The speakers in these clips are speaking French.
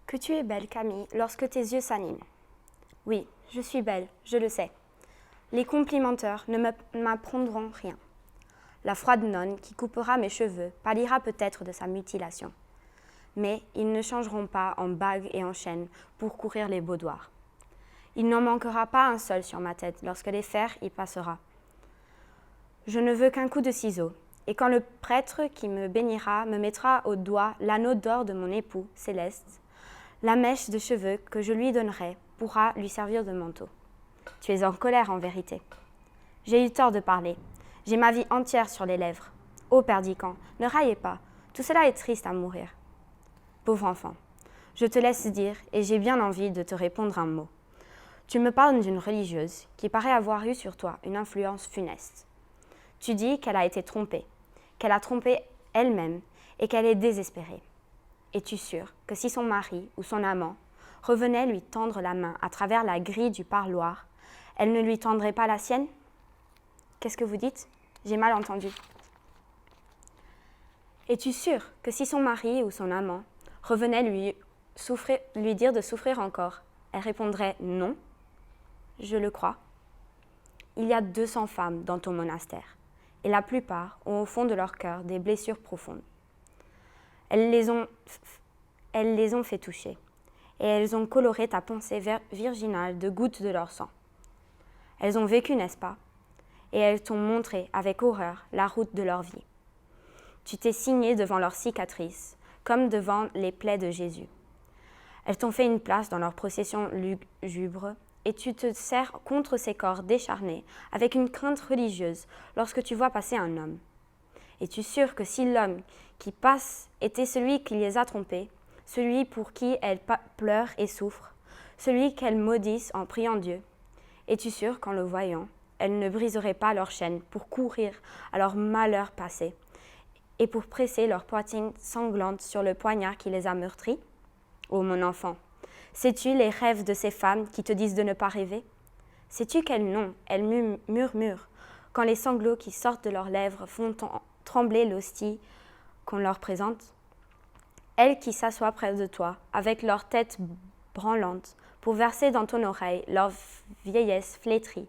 Que tu es belle, Camille, lorsque tes yeux s'animent. Oui, je suis belle, je le sais. Les complimenteurs ne m'apprendront rien. La froide nonne qui coupera mes cheveux pâlira peut-être de sa mutilation. Mais ils ne changeront pas en bagues et en chaînes pour courir les boudoirs. Il n'en manquera pas un seul sur ma tête lorsque les fers y passera. Je ne veux qu'un coup de ciseau, et quand le prêtre qui me bénira me mettra au doigt l'anneau d'or de mon époux céleste, la mèche de cheveux que je lui donnerai pourra lui servir de manteau. Tu es en colère en vérité. J'ai eu tort de parler. J'ai ma vie entière sur les lèvres. Ô Perdican, ne raillez pas. Tout cela est triste à mourir. Pauvre enfant, je te laisse dire et j'ai bien envie de te répondre un mot. Tu me parles d'une religieuse qui paraît avoir eu sur toi une influence funeste. Tu dis qu'elle a été trompée, qu'elle a trompé elle-même et qu'elle est désespérée. Es-tu sûre que si son mari ou son amant revenait lui tendre la main à travers la grille du parloir, elle ne lui tendrait pas la sienne? Qu'est-ce que vous dites? J'ai mal entendu. Es-tu sûre que si son mari ou son amant revenait lui dire de souffrir encore, elle répondrait non? Je le crois. Il y a 200 femmes dans ton monastère, et la plupart ont au fond de leur cœur des blessures profondes. Elles les ont fait toucher, et elles ont coloré ta pensée virginale de gouttes de leur sang. Elles ont vécu, n'est-ce pas? Et elles t'ont montré avec horreur la route de leur vie. Tu t'es signé devant leurs cicatrices, comme devant les plaies de Jésus. Elles t'ont fait une place dans leur procession lugubre, et tu te serres contre ces corps décharnés avec une crainte religieuse lorsque tu vois passer un homme. Es-tu sûr que si l'homme qui passe était celui qui les a trompés, celui pour qui elles pleurent et souffrent, celui qu'elles maudissent en priant Dieu, es-tu sûr qu'en le voyant, elles ne briseraient pas leurs chaînes pour courir à leur malheur passé et pour presser leur poitrine sanglante sur le poignard qui les a meurtris? Ô mon enfant, sais-tu les rêves de ces femmes qui te disent de ne pas rêver? Sais-tu quel nom elles murmurent quand les sanglots qui sortent de leurs lèvres font trembler l'hostie qu'on leur présente? Elles qui s'assoient près de toi, avec leur tête branlante, pour verser dans ton oreille leur vieillesse flétrie.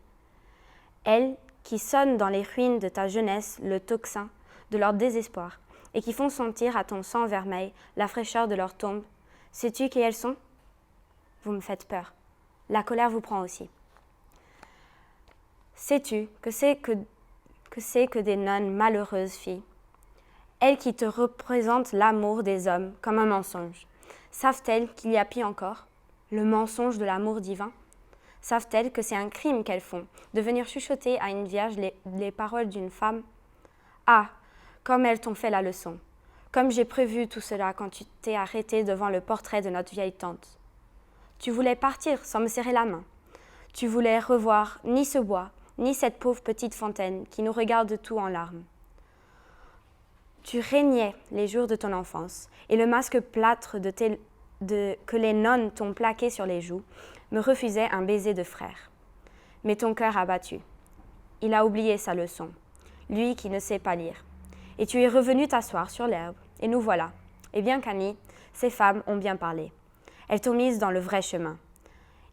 Elles qui sonnent dans les ruines de ta jeunesse le tocsin de leur désespoir, et qui font sentir à ton sang vermeil la fraîcheur de leur tombe. Sais-tu qui elles sont? Vous me faites peur. La colère vous prend aussi. Sais-tu que c'est que des nonnes malheureuses filles? Elles qui te représentent l'amour des hommes comme un mensonge. Savent-elles qu'il y a pis encore? Le mensonge de l'amour divin? Savent-elles que c'est un crime qu'elles font, de venir chuchoter à une vierge les paroles d'une femme? Ah, comme elles t'ont fait la leçon. Comme j'ai prévu tout cela quand tu t'es arrêté devant le portrait de notre vieille tante. Tu voulais partir sans me serrer la main. Tu voulais revoir ni ce bois, ni cette pauvre petite fontaine qui nous regarde tout en larmes. Tu régnais les jours de ton enfance, et le masque plâtre que les nonnes t'ont plaqué sur les joues me refusait un baiser de frère. Mais ton cœur a battu. Il a oublié sa leçon, lui qui ne sait pas lire. Et tu es revenu t'asseoir sur l'herbe, et nous voilà. Eh bien, Camille, ces femmes ont bien parlé. Elles t'ont mise dans le vrai chemin.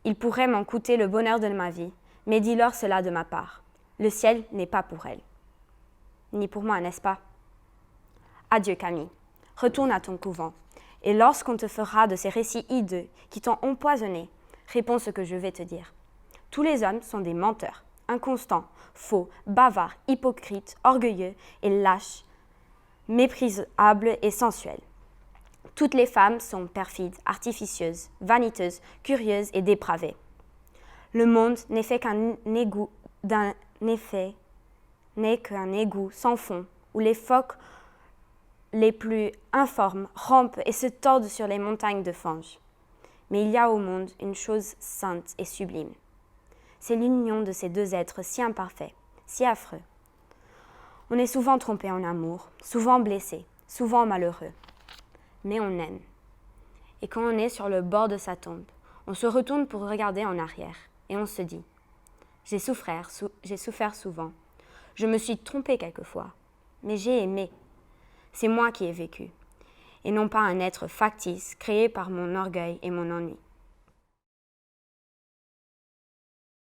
Il pourrait m'en coûter le bonheur de ma vie, mais dis-leur cela de ma part. Le ciel n'est pas pour elles. Ni pour moi, n'est-ce pas? Adieu, Camille. Retourne à ton couvent. Et lorsqu'on te fera de ces récits hideux qui t'ont empoisonné, réponds ce que je vais te dire. Tous les hommes sont des menteurs, inconstants, faux, bavards, hypocrites, orgueilleux et lâches, méprisables et sensuels. Toutes les femmes sont perfides, artificieuses, vaniteuses, curieuses et dépravées. Le monde n'est qu'un égout sans fond, où les phoques les plus informes rampent et se tordent sur les montagnes de fange. Mais il y a au monde une chose sainte et sublime. C'est l'union de ces deux êtres si imparfaits, si affreux. On est souvent trompé en amour, souvent blessé, souvent malheureux. Mais on aime. Et quand on est sur le bord de sa tombe, on se retourne pour regarder en arrière et on se dit « J'ai souffert souvent. Je me suis trompée quelquefois, mais j'ai aimé. C'est moi qui ai vécu. et non pas un être factice créé par mon orgueil et mon ennui.